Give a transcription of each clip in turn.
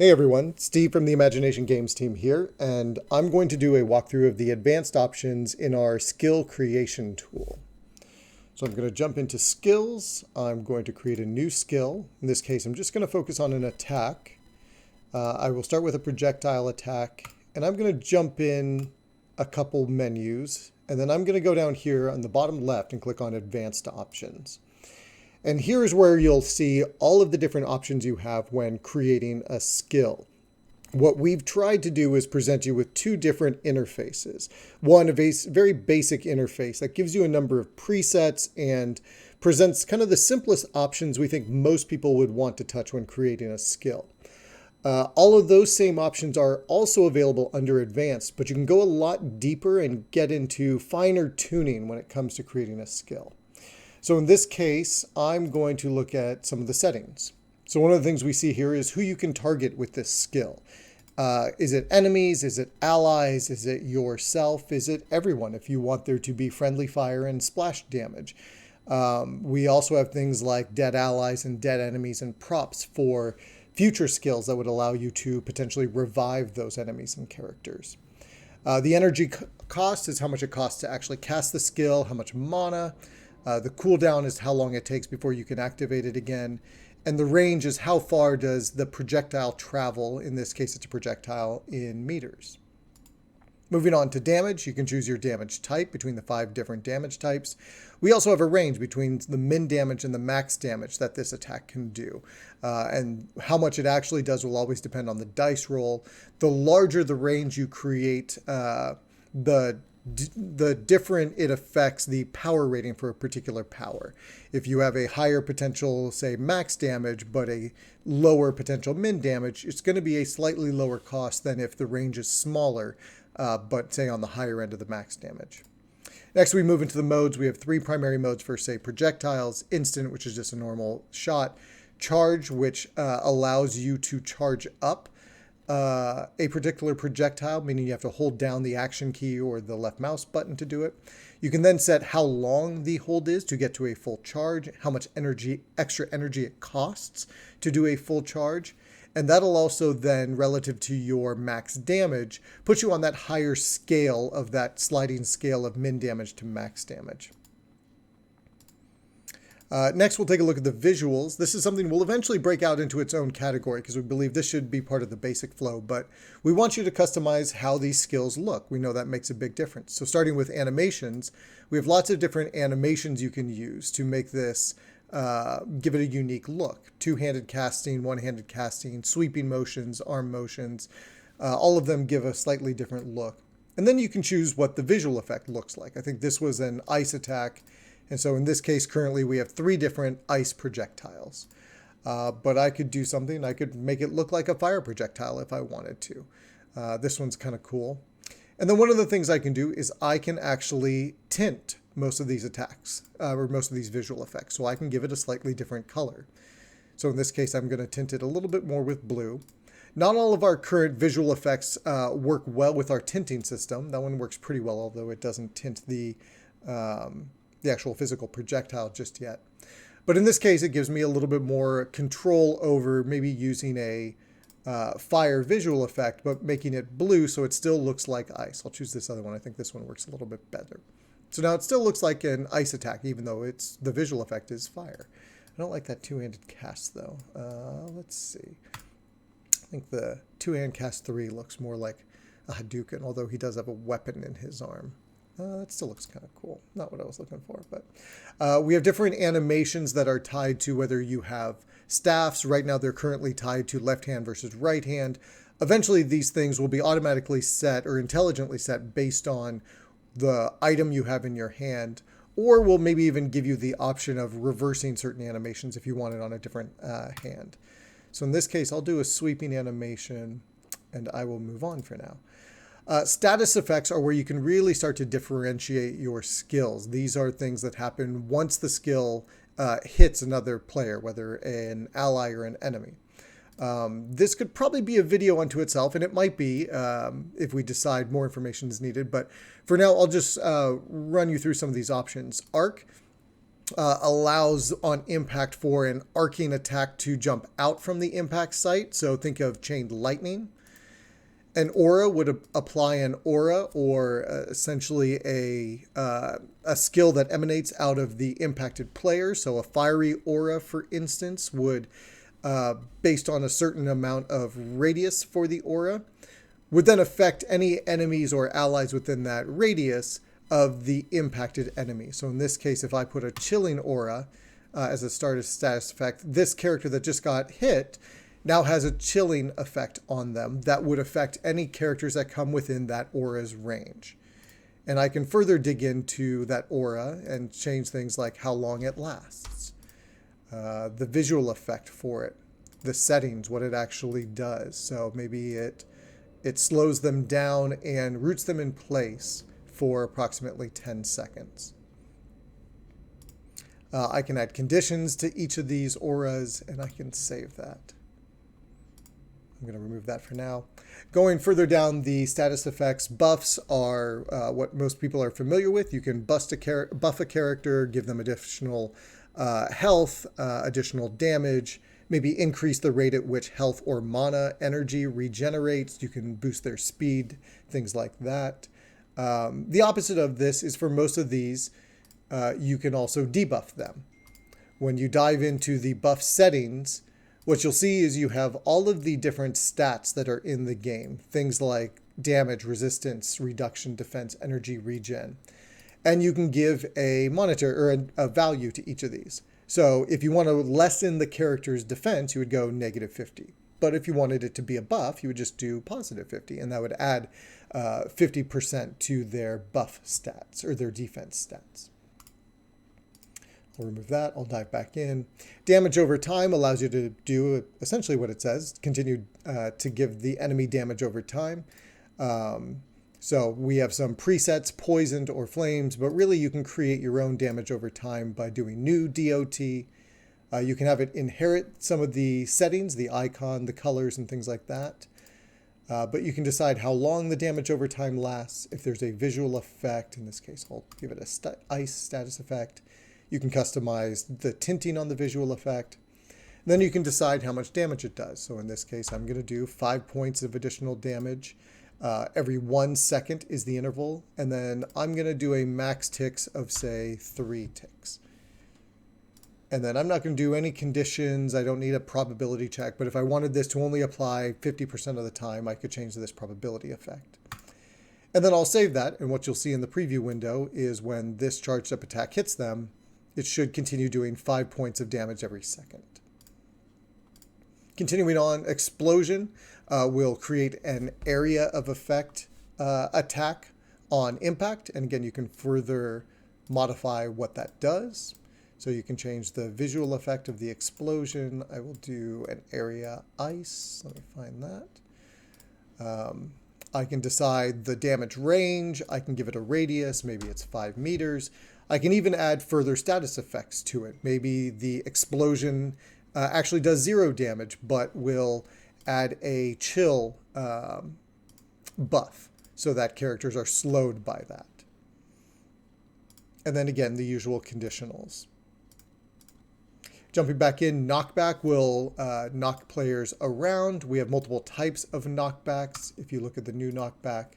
Hey everyone, Steve from the Imagination Games team here, and I'm going to do a walkthrough of the advanced options in our skill creation tool. So I'm going to jump into skills. I'm going to create a new skill. In this case, I'm just going to focus on an attack. I will start with a projectile attack, and I'm going to jump in a couple menus, and then I'm going to go down here on the bottom left and click on advanced options. And here's where you'll see all of the different options you have when creating a skill. What we've tried to do is present you with two different interfaces. One, a very basic interface that gives you a number of presets and presents kind of the simplest options we think most people would want to touch when creating a skill. All of those same options are also available under advanced, but you can go a lot deeper and get into finer tuning when it comes to creating a skill. So in this case, I'm going to look at some of the settings. So one of the things we see here is who you can target with this skill. Is it enemies? Is it allies? Is it yourself? Is it everyone if you want there to be friendly fire and splash damage? We also have things like dead allies and dead enemies and props for future skills that would allow you to potentially revive those enemies and characters. The energy cost is how much it costs to actually cast the skill, how much mana. The cooldown is how long it takes before you can activate it again. And the range is how far does the projectile travel. In this case, it's a projectile in meters. Moving on to damage, you can choose your damage type between the 5 different damage types. We also have a range between the min damage and the max damage that this attack can do. And how much it actually does will always depend on the dice roll. The larger the range you create, the different it affects the power rating for a particular power. If you have a higher potential, say, max damage, but a lower potential min damage, it's going to be a slightly lower cost than if the range is smaller, but say on the higher end of the max damage. Next, we move into the modes. We have 3 primary modes for, say, projectiles, instant, which is just a normal shot, charge, which allows you to charge up a particular projectile, meaning you have to hold down the action key or the left mouse button to do it. You can then set how long the hold is to get to a full charge, how much extra energy it costs to do a full charge. And that'll also then, relative to your max damage, put you on that higher scale of that sliding scale of min damage to max damage. Next, we'll take a look at the visuals. This is something we'll eventually break out into its own category because we believe this should be part of the basic flow, but we want you to customize how these skills look. We know that makes a big difference. So starting with animations, we have lots of different animations you can use to make this, give it a unique look. Two-handed casting, one-handed casting, sweeping motions, arm motions, all of them give a slightly different look. And then you can choose what the visual effect looks like. I think this was an ice attack. And so in this case, currently we have 3 different ice projectiles. But I could do something. I could make it look like a fire projectile if I wanted to. This one's kind of cool. And then one of the things I can do is I can actually tint most of these attacks, or most of these visual effects. So I can give it a slightly different color. So in this case, I'm going to tint it a little bit more with blue. Not all of our current visual effects work well with our tinting system. That one works pretty well, although it doesn't tint the actual physical projectile just yet. But in this case, it gives me a little bit more control over maybe using a fire visual effect, but making it blue so it still looks like ice. I'll choose this other one. I think this one works a little bit better. So now it still looks like an ice attack, even though the visual effect is fire. I don't like that two-handed cast, though. Let's see. I think the two-hand cast 3 looks more like a Hadouken, although he does have a weapon in his arm. That still looks kind of cool. Not what I was looking for, but we have different animations that are tied to whether you have staffs. Right now, they're currently tied to left hand versus right hand. Eventually, these things will be automatically set or intelligently set based on the item you have in your hand, or will maybe even give you the option of reversing certain animations if you want it on a different hand. So in this case, I'll do a sweeping animation, and I will move on for now. Status effects are where you can really start to differentiate your skills. These are things that happen once the skill hits another player, whether an ally or an enemy. This could probably be a video unto itself, and it might be if we decide more information is needed. But for now, I'll just run you through some of these options. Arc allows on impact for an arcing attack to jump out from the impact site. So think of chained lightning. An aura would apply an aura, or essentially a skill that emanates out of the impacted player. So a fiery aura, for instance, would, based on a certain amount of radius for the aura, would then affect any enemies or allies within that radius of the impacted enemy. So in this case, if I put a chilling aura as a starter status effect, this character that just got hit now has a chilling effect on them that would affect any characters that come within that aura's range. And I can further dig into that aura and change things like how long it lasts, the visual effect for it, the settings, what it actually does. So maybe it slows them down and roots them in place for approximately 10 seconds. I can add conditions to each of these auras, and I can save that. I'm going to remove that for now. Going further down, the status effects, buffs are what most people are familiar with. You can buff a character, give them additional health, additional damage, maybe increase the rate at which health or mana energy regenerates. You can boost their speed, things like that. The opposite of this is for most of these, you can also debuff them. When you dive into the buff settings, what you'll see is you have all of the different stats that are in the game. Things like damage, resistance, reduction, defense, energy, regen. And you can give a monitor or a value to each of these. So if you want to lessen the character's defense, you would go -50. But if you wanted it to be a buff, you would just do +50. And that would add 50% to their buff stats or their defense stats. I'll remove that. I'll dive back in. Damage over time allows you to do essentially what it says, continue to give the enemy damage over time. So we have some presets, poisoned or flames, but really you can create your own damage over time by doing new DOT. You can have it inherit some of the settings, the icon, the colors, and things like that. But you can decide how long the damage over time lasts. If there's a visual effect, in this case, I'll give it a ice status effect. You can customize the tinting on the visual effect. And then you can decide how much damage it does. So in this case, I'm going to do 5 points of additional damage. Every 1 second is the interval. And then I'm going to do a max ticks of, say, 3 ticks. And then I'm not going to do any conditions. I don't need a probability check. But if I wanted this to only apply 50% of the time, I could change this probability effect. And then I'll save that. And what you'll see in the preview window is when this charged up attack hits them, it should continue doing 5 points of damage every second. Continuing on, explosion will create an area of effect attack on impact. And again, you can further modify what that does. So you can change the visual effect of the explosion. I will do an area ice. Let me find that. I can decide the damage range. I can give it a radius. Maybe it's 5 meters. I can even add further status effects to it. Maybe the explosion actually does 0 damage, but will add a chill buff so that characters are slowed by that. And then again, the usual conditionals. Jumping back in, knockback will knock players around. We have multiple types of knockbacks. If you look at the new knockback,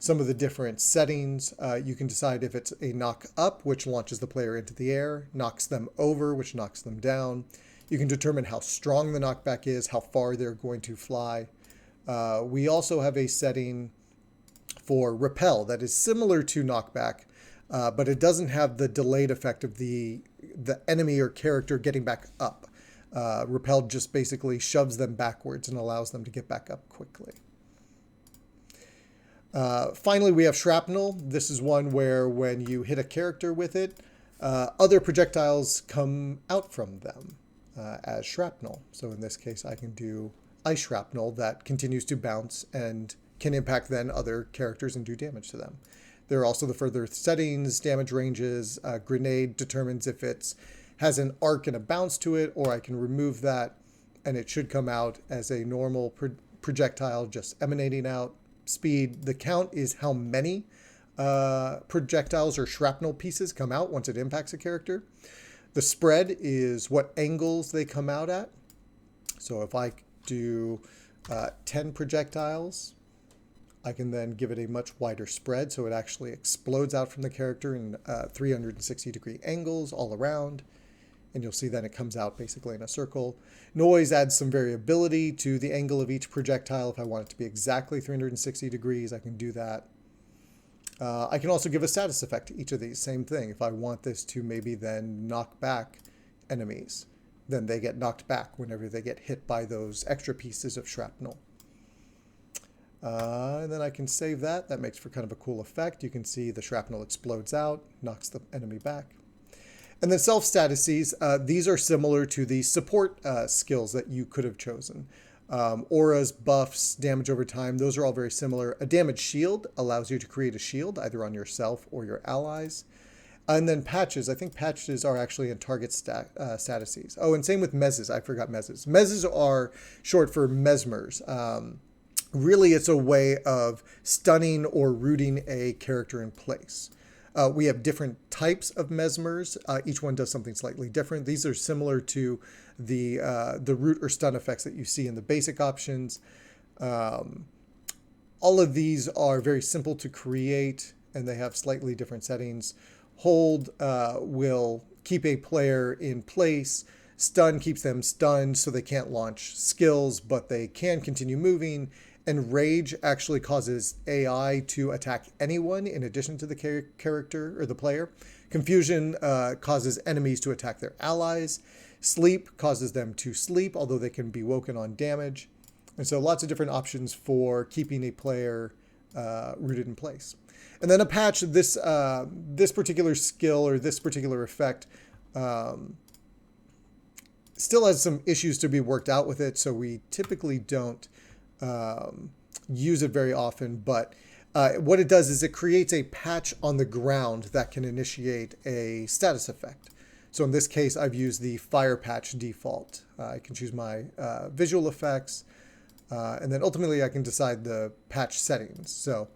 some of the different settings, you can decide if it's a knock up, which launches the player into the air, knocks them over, which knocks them down. You can determine how strong the knockback is, how far they're going to fly. We also have a setting for repel that is similar to knockback, but it doesn't have the delayed effect of the enemy or character getting back up. Repel just basically shoves them backwards and allows them to get back up quickly. Finally, we have shrapnel. This is one where when you hit a character with it, other projectiles come out from them as shrapnel. So in this case, I can do ice shrapnel that continues to bounce and can impact then other characters and do damage to them. There are also the further settings, damage ranges. Grenade determines if it has an arc and a bounce to it, or I can remove that and it should come out as a normal projectile just emanating out. Speed, the count is how many projectiles or shrapnel pieces come out once it impacts a character. The spread is what angles they come out at. So if I do 10 projectiles, I can then give it a much wider spread, so it actually explodes out from the character in 360-degree angles all around. And you'll see then it comes out basically in a circle. Noise adds some variability to the angle of each projectile. If I want it to be exactly 360 degrees, I can do that. I can also give a status effect to each of these. Same thing. If I want this to maybe then knock back enemies, then they get knocked back whenever they get hit by those extra pieces of shrapnel. And then I can save that. That makes for kind of a cool effect. You can see the shrapnel explodes out, knocks the enemy back. And then self-statuses, these are similar to the support skills that you could have chosen. Auras, buffs, damage over time, those are all very similar. A damage shield allows you to create a shield either on yourself or your allies. And then patches, I think patches are actually in target statuses. Oh, and same with mezzes, I forgot mezzes. Mezzes are short for mesmers. Really, it's a way of stunning or rooting a character in place. We have different types of mesmers. Each one does something slightly different. These are similar to the root or stun effects that you see in the basic options. All of these are very simple to create, and they have slightly different settings. Hold will keep a player in place. Stun keeps them stunned, so they can't launch skills, but they can continue moving. And Rage actually causes AI to attack anyone in addition to the character or the player. Confusion causes enemies to attack their allies. Sleep causes them to sleep, although they can be woken on damage. And so lots of different options for keeping a player rooted in place. And then a patch, this particular skill or this particular effect still has some issues to be worked out with it, so we typically don't use it very often, but what it does is it creates a patch on the ground that can initiate a status effect. So in this case, I've used the fire patch default. I can choose my visual effects, and then ultimately I can decide the patch settings. So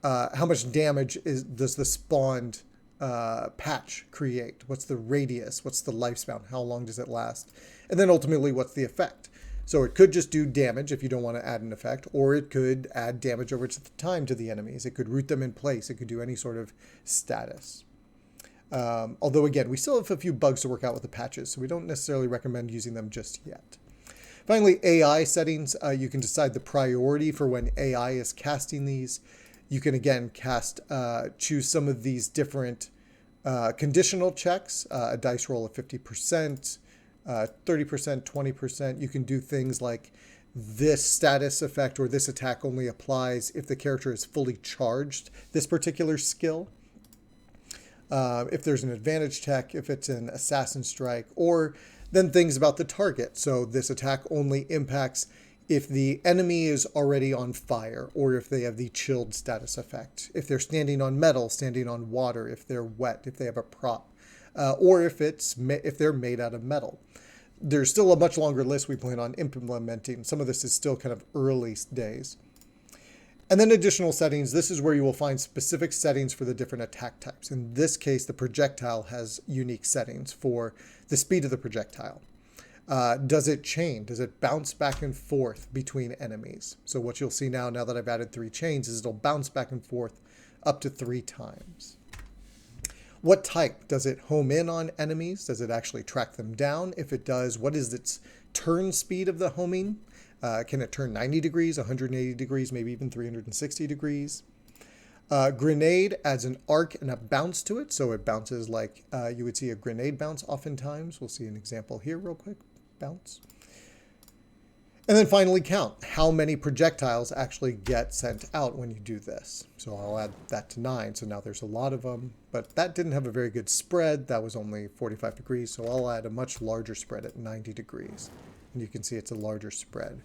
how much damage does the spawned patch create? What's the radius? What's the lifespan? How long does it last? And then ultimately, what's the effect? So it could just do damage if you don't want to add an effect, or it could add damage over time to the enemies. It could root them in place. It could do any sort of status. Although, again, we still have a few bugs to work out with the patches, so we don't necessarily recommend using them just yet. Finally, AI settings. You can decide the priority for when AI is casting these. You can, again, choose some of these different conditional checks, a dice roll of 50%, 30%, 20%. You can do things like this status effect or this attack only applies if the character is fully charged this particular skill. If there's an advantage check, if it's an assassin strike, or then things about the target. So this attack only impacts if the enemy is already on fire, or if they have the chilled status effect, if they're standing on metal, standing on water, if they're wet, if they have a prop, or if they're made out of metal. There's still a much longer list we plan on implementing. Some of this is still kind of early days. And then additional settings. This is where you will find specific settings for the different attack types. In this case, the projectile has unique settings for the speed of the projectile. Does it chain? Does it bounce back and forth between enemies? So what you'll see now that I've added 3 chains, is it'll bounce back and forth up to 3 times. What type? Does it home in on enemies? Does it actually track them down? If it does, what is its turn speed of the homing? Can it turn 90 degrees, 180 degrees, maybe even 360 degrees? Grenade adds an arc and a bounce to it, so it bounces like you would see a grenade bounce oftentimes. We'll see an example here real quick. Bounce. And then finally count. How many projectiles actually get sent out when you do this? So I'll add that to 9. So now there's a lot of them, but that didn't have a very good spread. That was only 45 degrees. So I'll add a much larger spread at 90 degrees. And you can see it's a larger spread.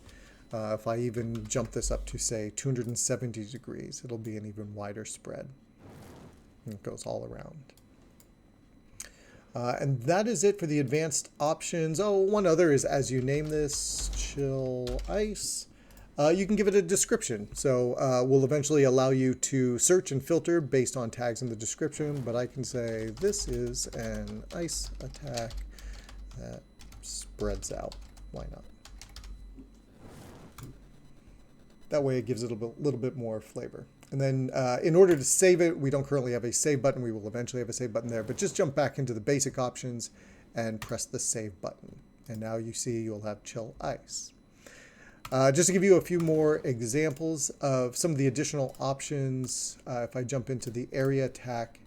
If I even jump this up to, say, 270 degrees, it'll be an even wider spread. And it goes all around. And that is it for the advanced options. Oh, one other is as you name this, chill ice. You can give it a description. So we'll eventually allow you to search and filter based on tags in the description, but I can say this is an ice attack that spreads out. Why not? That way it gives it a little bit more flavor. And then in order to save it, we don't currently have a save button. We will eventually have a save button there, but just jump back into the basic options and press the save button. And now you see you'll have chill ice. Just to give you a few more examples of some of the additional options, if I jump into the area attack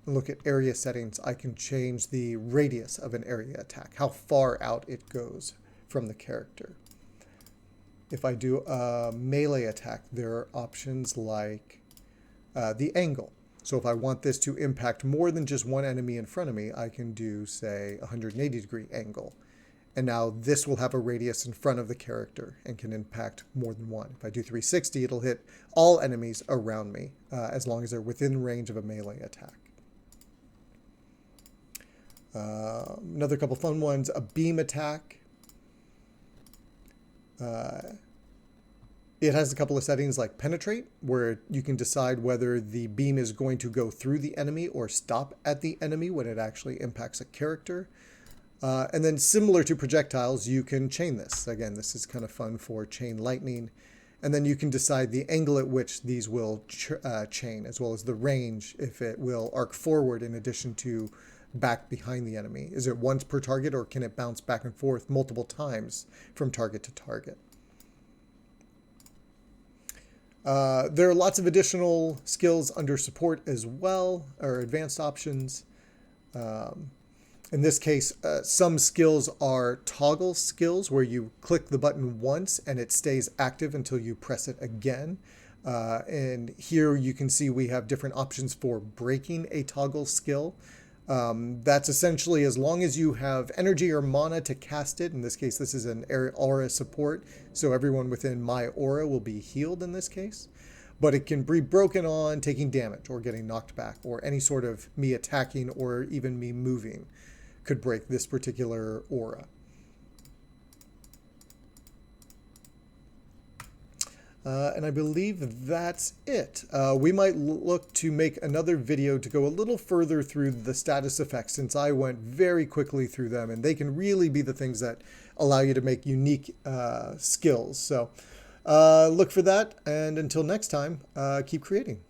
and look at area settings, I can change the radius of an area attack, how far out it goes from the character. If I do a melee attack, there are options like the angle. So if I want this to impact more than just one enemy in front of me, I can do, say, a 180-degree angle. And now this will have a radius in front of the character and can impact more than one. If I do 360, it'll hit all enemies around me as long as they're within range of a melee attack. Another couple fun ones, a beam attack. It has a couple of settings like penetrate, where you can decide whether the beam is going to go through the enemy or stop at the enemy when it actually impacts a character. And then similar to projectiles, you can chain this. Again, this is kind of fun for chain lightning. And then you can decide the angle at which these will chain, as well as the range, if it will arc forward in addition to back behind the enemy. Is it once per target, or can it bounce back and forth multiple times from target to target? There are lots of additional skills under support as well, or advanced options. In this case, some skills are toggle skills, where you click the button once and it stays active until you press it again. And here you can see we have different options for breaking a toggle skill. That's essentially as long as you have energy or mana to cast it. In this case, this is an aura support, so everyone within my aura will be healed in this case. But it can be broken on taking damage or getting knocked back, or any sort of me attacking or even me moving could break this particular aura. And I believe that's it. We might look to make another video to go a little further through the status effects, since I went very quickly through them, and they can really be the things that allow you to make unique skills. So look for that, and until next time, keep creating.